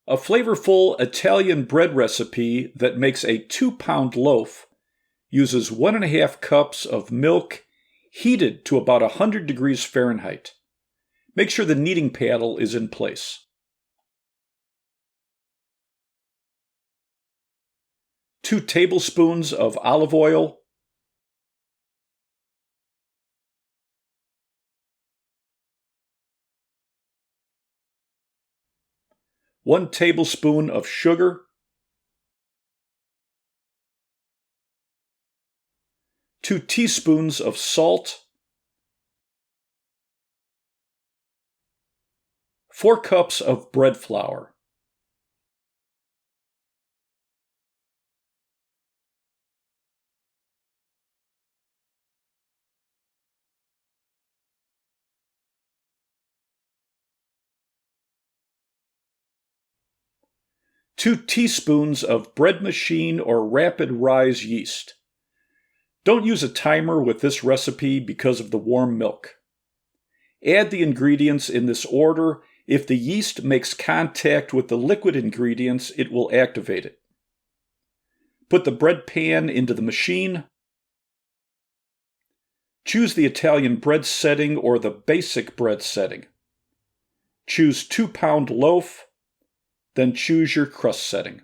A flavorful Italian bread recipe that makes a 2-pound loaf uses 1.5 cups of milk heated to about 100 degrees Fahrenheit. Make sure the kneading paddle is in place. 2 tablespoons of olive oil, 1 tablespoon of sugar, 2 teaspoons of salt, 4 cups of bread flour, 2 teaspoons of bread machine or rapid rise yeast. Don't use a timer with this recipe because of the warm milk. Add the ingredients in this order. If the yeast makes contact with the liquid ingredients, it will activate it. Put the bread pan into the machine. Choose the Italian bread setting or the basic bread setting. Choose 2-pound loaf, then choose your crust setting.